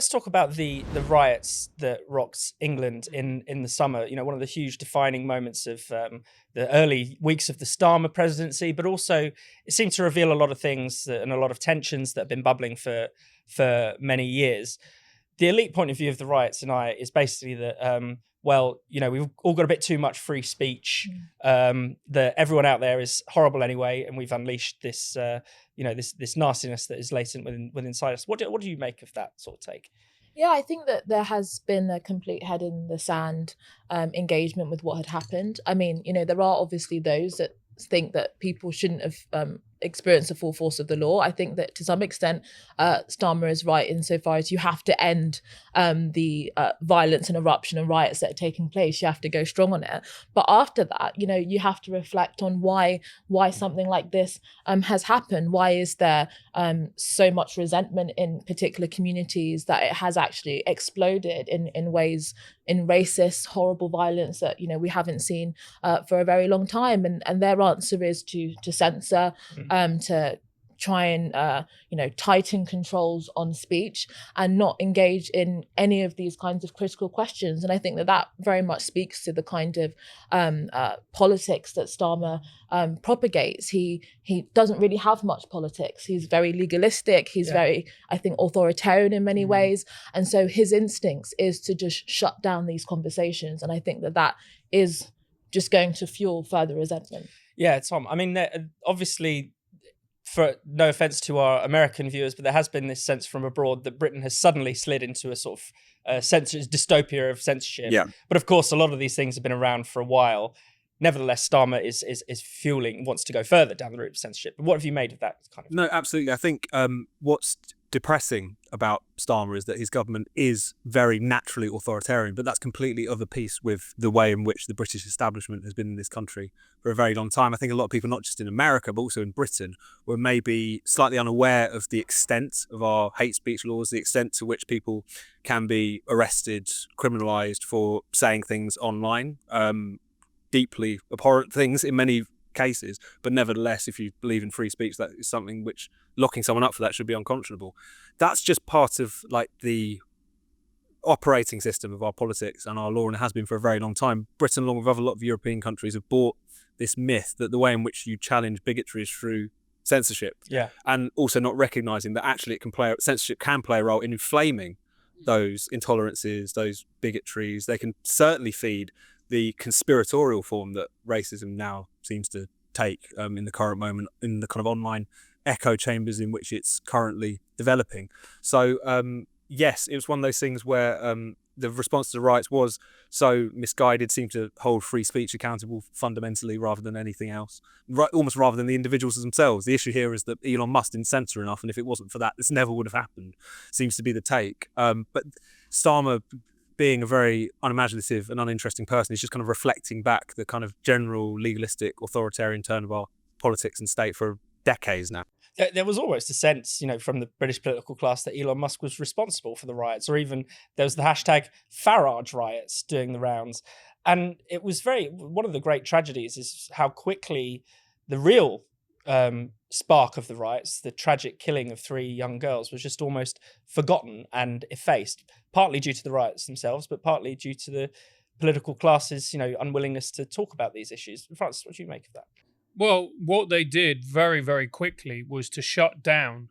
let's talk about the riots that rocked England in the summer. You know, one of the huge defining moments of the early weeks of the Starmer presidency, but also it seemed to reveal a lot of things and a lot of tensions that have been bubbling for many years. The elite point of view of the riots, Inaya, is basically that, well, you know, we've all got a bit too much free speech, that everyone out there is horrible anyway, and we've unleashed this, this nastiness that is latent within inside us. What do you make of that sort of take? Yeah, I think that there has been a complete head in the sand engagement with what had happened. I mean, you know, there are obviously those that think that people shouldn't have experienced the full force of the law. I think that to some extent, Starmer is right insofar as you have to end the violence and eruption and riots that are taking place. You have to go strong on it. But after that, you know, you have to reflect on why something like this has happened. Why is there so much resentment in particular communities that it has actually exploded in ways, in racist, horrible violence that, you know, we haven't seen for a very long time. And their answer is to censor, to try and tighten controls on speech and not engage in any of these kinds of critical questions. And I think that very much speaks to the kind of politics that Starmer propagates. He doesn't really have much politics. He's very legalistic. He's very, I think, authoritarian in many ways. And so his instincts is to just shut down these conversations. And I think that is just going to fuel further resentment. Yeah, Tom. I mean, obviously, for no offense to our American viewers, but there has been this sense from abroad that Britain has suddenly slid into a sort of dystopia of censorship. Yeah. But of course, a lot of these things have been around for a while. Nevertheless, Starmer wants to go further down the route of censorship. But what have you made of that kind of? No, absolutely. I think what's depressing about Starmer is that his government is very naturally authoritarian, but that's completely of a piece with the way in which the British establishment has been in this country for a very long time. I think a lot of people, not just in America, but also in Britain, were maybe slightly unaware of the extent of our hate speech laws, the extent to which people can be arrested, criminalised for saying things online, deeply abhorrent things in many cases, but nevertheless, if you believe in free speech, that is something which locking someone up for that should be unconscionable. That's just part of like the operating system of our politics and our law, and it has been for a very long time. Britain, along with a lot of European countries, have bought this myth that the way in which you challenge bigotry is through censorship, and also not recognizing that actually censorship can play a role in inflaming those intolerances, those bigotries. They can certainly feed the conspiratorial form that racism now seems to take in the current moment, in the kind of online echo chambers in which it's currently developing. So yes, it was one of those things where the response to the riots was so misguided, seemed to hold free speech accountable fundamentally rather than anything else, almost rather than the individuals themselves. The issue here is that Elon Musk didn't censor enough, and if it wasn't for that, this never would have happened, seems to be the take. But Starmer, being a very unimaginative and uninteresting person, is just kind of reflecting back the kind of general legalistic authoritarian turn of our politics and state for decades now. There was almost a sense, you know, from the British political class that Elon Musk was responsible for the riots, or even there was the hashtag Farage riots doing the rounds. And it was one of the great tragedies is how quickly the real spark of the riots, the tragic killing of 3 young girls, was just almost forgotten and effaced, partly due to the riots themselves, but partly due to the political class's, you know, unwillingness to talk about these issues. Francis, what do you make of that? Well, what they did very, very quickly was to shut down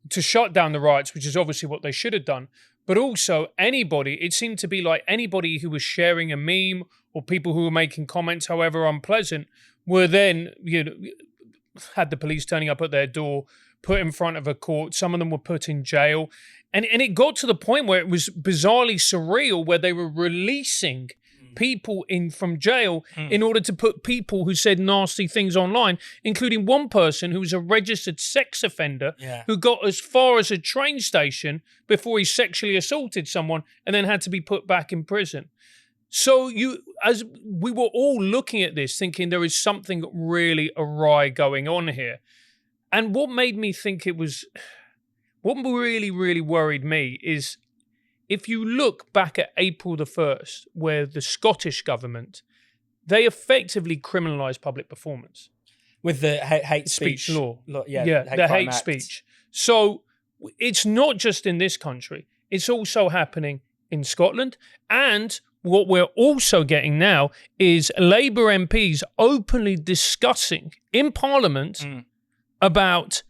the riots, which is obviously what they should have done. But also it seemed to be like anybody who was sharing a meme or people who were making comments, however unpleasant, were then, you know, had the police turning up at their door, put in front of a court. Some of them were put in jail. And it got to the point where it was bizarrely surreal, where they were releasing people from jail in order to put people who said nasty things online, including one person who was a registered sex offender who got as far as a train station before he sexually assaulted someone and then had to be put back in prison. So as we were all looking at this thinking there is something really awry going on here. And what made me think what really, really worried me is if you look back at April the 1st, where the Scottish government, they effectively criminalised public performance. With the hate speech law. The hate speech. So it's not just in this country. it's also happening in Scotland. And what we're also getting now is Labour MPs openly discussing in Parliament about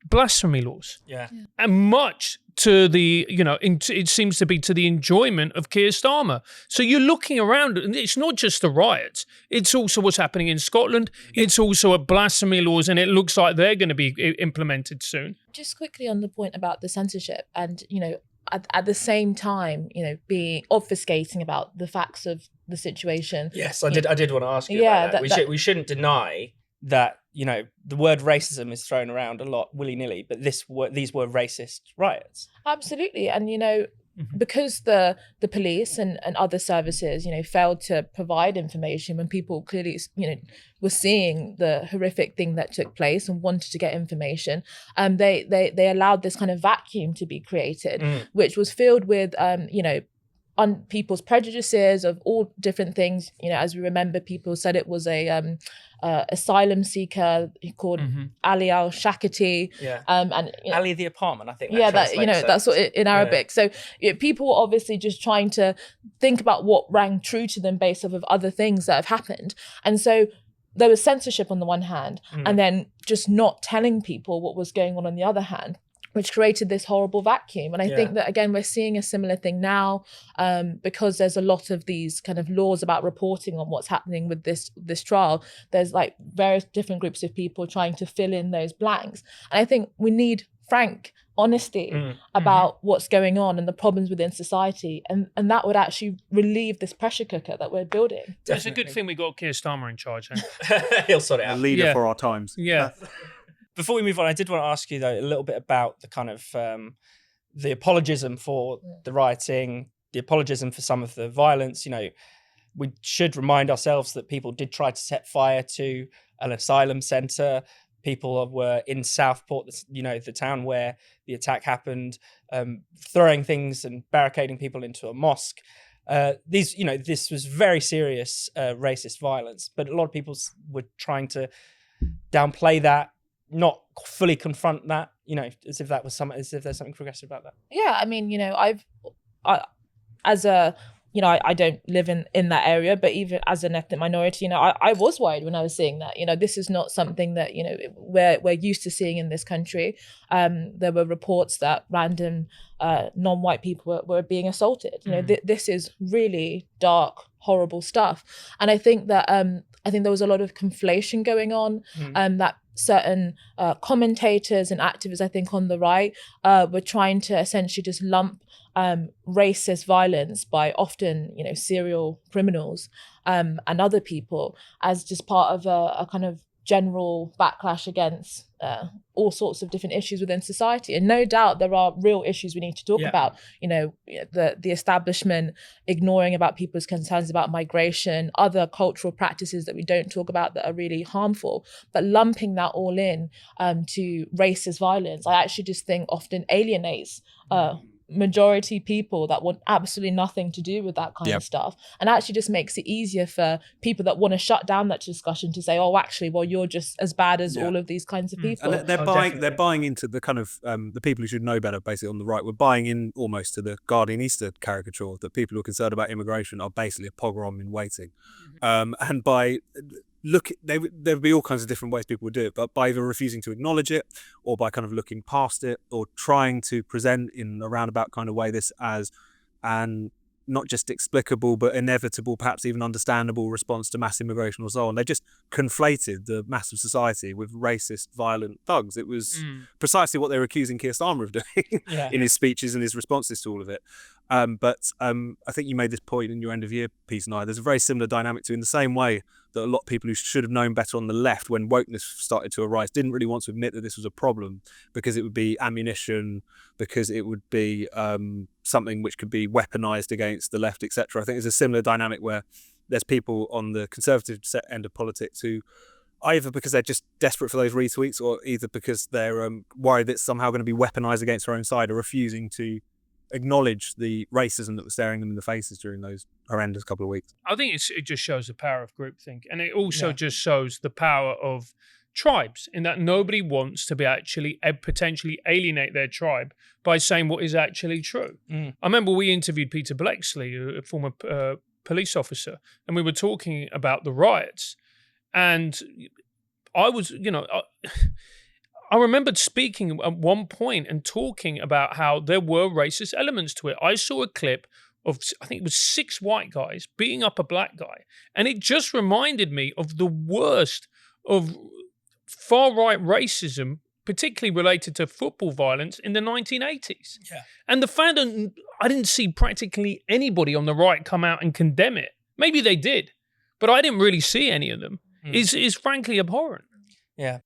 blasphemy laws. Yeah. And much to the, it seems to be to the enjoyment of Keir Starmer. So you're looking around, and it's not just the riots, it's also what's happening in Scotland. It's also at blasphemy laws, and it looks like they're going to be implemented soon. Just quickly on the point about the censorship and, at the same time, being obfuscating about the facts of the situation. Yes, I did want to ask you about that. We shouldn't deny that, the word racism is thrown around a lot willy-nilly, but these were racist riots. Absolutely. And, because the police and other services, failed to provide information when people clearly, were seeing the horrific thing that took place and wanted to get information, they allowed this kind of vacuum to be created, which was filled with, on people's prejudices of all different things. As we remember, people said it was a asylum seeker called Ali al-Shakati. Yeah. And Ali the apartment, I think. That's what in Arabic. So people were obviously just trying to think about what rang true to them based off of other things that have happened. And so there was censorship on the one hand, and then just not telling people what was going on the other hand, which created this horrible vacuum. And I think that, again, we're seeing a similar thing now, because there's a lot of these kind of laws about reporting on what's happening with this trial. There's like various different groups of people trying to fill in those blanks. And I think we need frank honesty about what's going on and the problems within society. And that would actually relieve this pressure cooker that we're building. Definitely. It's a good thing we got Keir Starmer in charge. He'll sort it out. A leader for our times. Yeah. Before we move on, I did want to ask you, though, a little bit about the kind of the apologism for the rioting, the apologism for some of the violence. We should remind ourselves that people did try to set fire to an asylum centre. People were in Southport, the town where the attack happened, throwing things and barricading people into a mosque. This was very serious racist violence, but a lot of people were trying to downplay that, not fully confront that, as if there's something progressive about that. Yeah, I mean, I don't live in that area, but even as an ethnic minority, I was worried when I was seeing that. This is not something that, we're used to seeing in this country. There were reports that random non-white people were being assaulted. This is really dark, horrible stuff. And I think that there was a lot of conflation going on, that certain commentators and activists, I think, on the right were trying to essentially just lump racist violence by often, serial criminals and other people as just part of a kind of general backlash against all sorts of different issues within society. And no doubt there are real issues we need to talk about, the establishment ignoring about people's concerns about migration, other cultural practices that we don't talk about that are really harmful, but lumping that all in to racist violence, I actually just think often alienates majority people that want absolutely nothing to do with that kind of stuff, and actually just makes it easier for people that want to shut down that discussion to say, oh, actually, well, you're just as bad as all of these kinds of people. And they're buying into the kind of the people who should know better, basically on the right, were buying in almost to the Guardian Easter caricature that people who are concerned about immigration are basically a pogrom in waiting. And by there'd be all kinds of different ways people would do it, but by either refusing to acknowledge it or by kind of looking past it or trying to present in a roundabout kind of way this as an not just explicable but inevitable, perhaps even understandable response to mass immigration or so on. They just conflated the mass of society with racist, violent thugs. It was precisely what they were accusing Keir Starmer of doing in his speeches and his responses to all of it. But I think you made this point in your end of year piece, Inaya. There's a very similar dynamic to, in the same way that a lot of people who should have known better on the left when wokeness started to arise didn't really want to admit that this was a problem because it would be ammunition, because it would be something which could be weaponized against the left, etc. I think there's a similar dynamic where there's people on the conservative end of politics who, either because they're just desperate for those retweets or either because they're worried that it's somehow going to be weaponized against their own side, are refusing to acknowledge the racism that was staring them in the faces during those horrendous couple of weeks. I think it just shows the power of groupthink, and it also just shows the power of tribes, in that nobody wants to be actually potentially alienate their tribe by saying what is actually true. I remember we interviewed Peter Blexley, a former police officer, and we were talking about the riots. And I was, I remembered speaking at one point and talking about how there were racist elements to it. I saw a clip of, I think it was 6 white guys beating up a black guy. And it just reminded me of the worst of far-right racism, particularly related to football violence in the 1980s. Yeah. And the fact that I didn't see practically anybody on the right come out and condemn it. Maybe they did, but I didn't really see any of them. Is frankly abhorrent. Yeah.